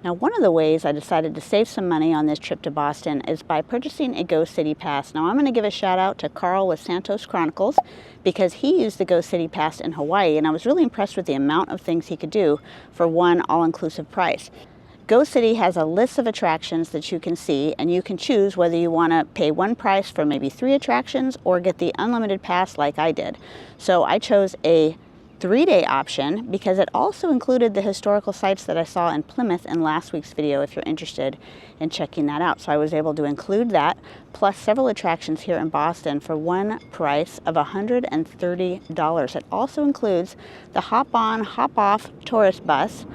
Now, one of the ways I decided to save some money on this trip to Boston is by purchasing a Go City Pass. Now, I'm going to give a shout out to Carl with Santos Chronicles because he used the Go City Pass in Hawaii, and I was really impressed with the amount of things he could do for one all-inclusive price. Go City has a list of attractions that you can see, and you can choose whether you want to pay one price for maybe 3 attractions or get the unlimited pass like I did. So I chose a 3-day option because it also included the historical sites that I saw in Plymouth in last week's video if you're interested in checking that out. So I was able to include that plus several attractions here in Boston for one price of $130. It also includes the hop-on, hop-off tourist bus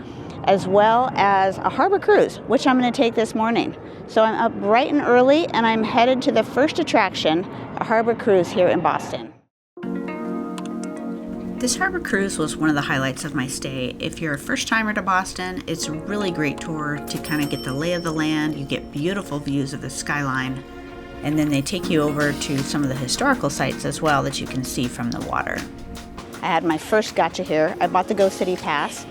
as well as a harbor cruise, which I'm going to take this morning. So I'm up bright and early and I'm headed to the first attraction, a harbor cruise here in Boston. This harbor cruise was one of the highlights of my stay. If you're a first timer to Boston, it's a really great tour to kind of get the lay of the land. You get beautiful views of the skyline, and then they take you over to some of the historical sites as well that you can see from the water. I had my first gotcha here. I bought the Go City Pass,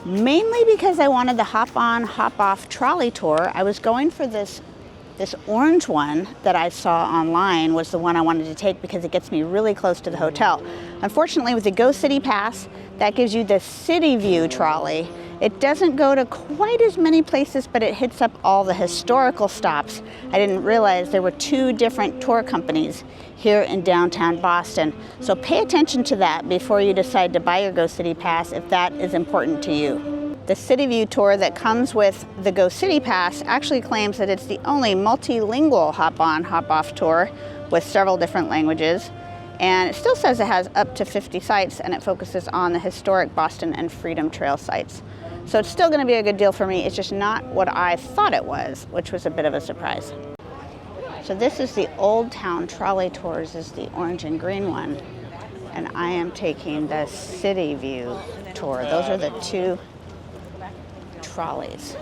mainly because I wanted the hop-on, hop-off trolley tour. I was going for this orange one that I saw online was the one I wanted to take because it gets me really close to the hotel. Unfortunately, with the Go City Pass, that gives you the City View trolley. It doesn't go to quite as many places, but it hits up all the historical stops. I didn't realize there were 2 different tour companies here in downtown Boston. So pay attention to that before you decide to buy your Go City Pass if that is important to you. The City View tour that comes with the Go City Pass actually claims that it's the only multilingual hop-on, hop-off tour with several different languages. And it still says it has up to 50 sites and it focuses on the historic Boston and Freedom Trail sites. So it's still going to be a good deal for me. It's just not what I thought it was, which was a bit of a surprise. So this is the Old Town Trolley Tours, is the orange and green one. And I am taking the City View tour. Those are the 2 trolleys.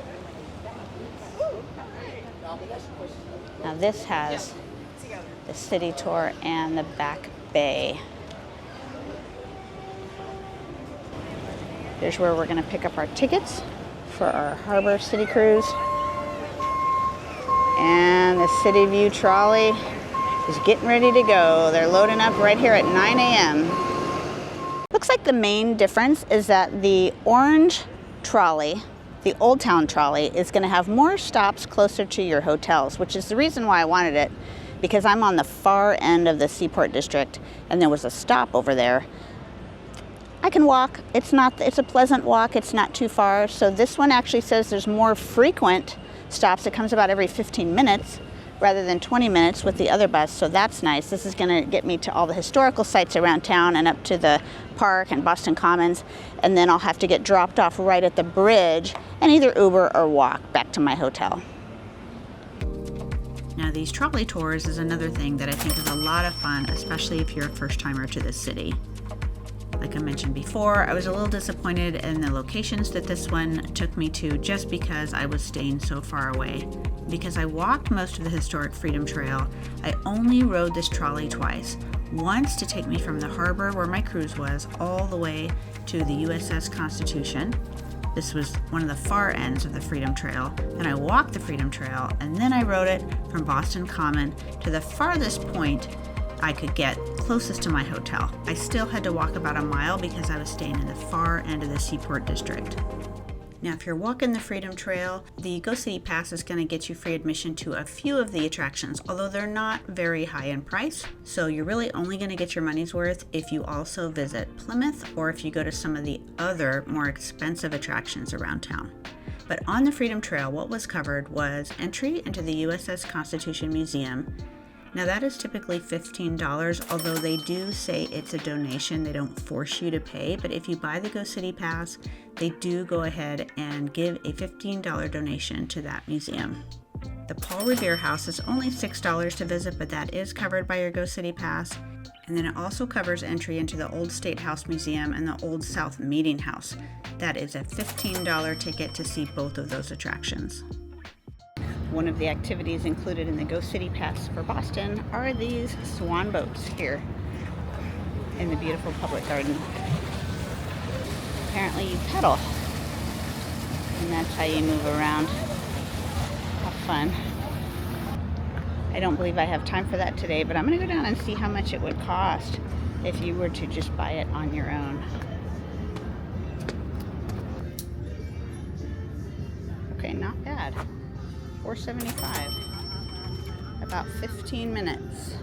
Now this has the city tour and the back bay. Here's where we're going to pick up our tickets for our Harbor City Cruise. And the City View trolley is getting ready to go. They're loading up right here at 9 a.m. Looks like the main difference is that the orange trolley, the Old Town trolley, is going to have more stops closer to your hotels, which is the reason why I wanted it, because I'm on the far end of the Seaport District and there was a stop over there. I can walk. It's a pleasant walk. It's not too far. So this one actually says there's more frequent stops. It comes about every 15 minutes rather than 20 minutes with the other bus. So that's nice. This is going to get me to all the historical sites around town and up to the park and Boston Commons. And then I'll have to get dropped off right at the bridge and either Uber or walk back to my hotel. Now, these trolley tours is another thing that I think is a lot of fun, especially if you're a first timer to this city. Like I mentioned before, I was a little disappointed in the locations that this one took me to just because I was staying so far away. Because I walked most of the historic Freedom Trail, I only rode this trolley twice. Once to take me from the harbor where my cruise was all the way to the USS Constitution. This was one of the far ends of the Freedom Trail, and I walked the Freedom Trail, and then I rode it from Boston Common to the farthest point I could get closest to my hotel. I still had to walk about a mile because I was staying in the far end of the Seaport District. Now, if you're walking the Freedom Trail, the Go City Pass is going to get you free admission to a few of the attractions, although they're not very high in price. So you're really only going to get your money's worth if you also visit Plymouth or if you go to some of the other more expensive attractions around town. But on the Freedom Trail, what was covered was entry into the USS Constitution Museum. Now that is typically $15, although they do say it's a donation. They don't force you to pay, but if you buy the Go City Pass, they do go ahead and give a $15 donation to that museum. The Paul Revere House is only $6 to visit, but that is covered by your Go City Pass. And then it also covers entry into the Old State House Museum and the Old South Meeting House. That is a $15 ticket to see both of those attractions. One of the activities included in the Go City Pass for Boston are these Swan boats here in the beautiful public garden. Apparently you pedal And that's how you move around. Have fun. I don't believe I have time for that today, but I'm going to go down and see how much it would cost if you were to just buy it on your own. Okay, not bad. $4.75. About 15 minutes.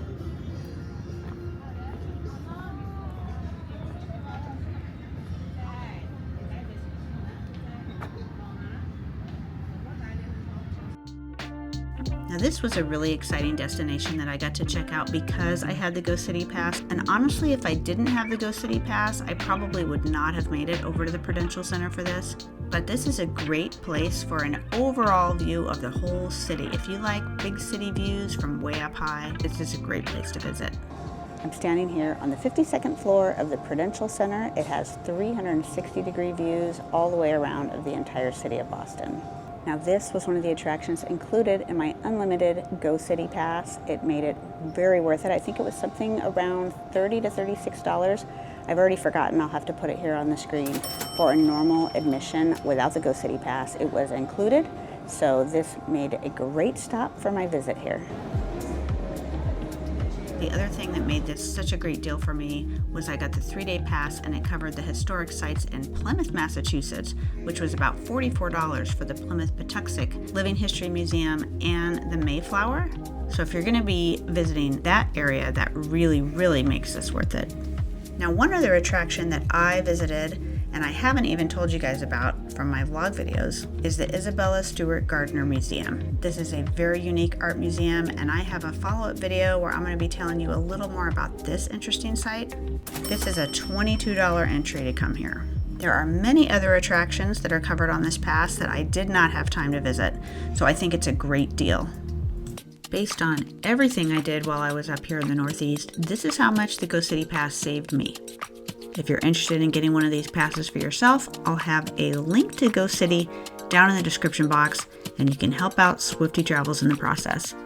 Now this was a really exciting destination that I got to check out because I had the Go City Pass, and honestly if I didn't have the Go City Pass I probably would not have made it over to the Prudential Center for this. But this is a great place for an overall view of the whole city. If you like big city views from way up high, this is a great place to visit. I'm standing here on the 52nd floor of the Prudential Center. It has 360-degree views all the way around of the entire city of Boston. Now this was one of the attractions included in my unlimited Go City Pass. It made it very worth it. I think it was something around $30 to $36. I've already forgotten, I'll have to put it here on the screen. For a normal admission without the Go City Pass, it was included. So this made a great stop for my visit here. The other thing that made this such a great deal for me was I got the 3-day pass and it covered the historic sites in Plymouth, Massachusetts, which was about $44 for the Plymouth Patuxent Living History Museum and the Mayflower. So if you're going to be visiting that area, that really makes this worth it. Now one other attraction that I visited and I haven't even told you guys about from my vlog videos is the Isabella Stewart Gardner Museum. This is a very unique art museum and I have a follow-up video where I'm going to be telling you a little more about this interesting site. This is a $22 entry to come here. There are many other attractions that are covered on this pass that I did not have time to visit, so I think it's a great deal. Based on everything I did while I was up here in the Northeast, this is how much the Go City Pass saved me. If you're interested in getting one of these passes for yourself, I'll have a link to Go City down in the description box, and you can help out Swifty Travels in the process.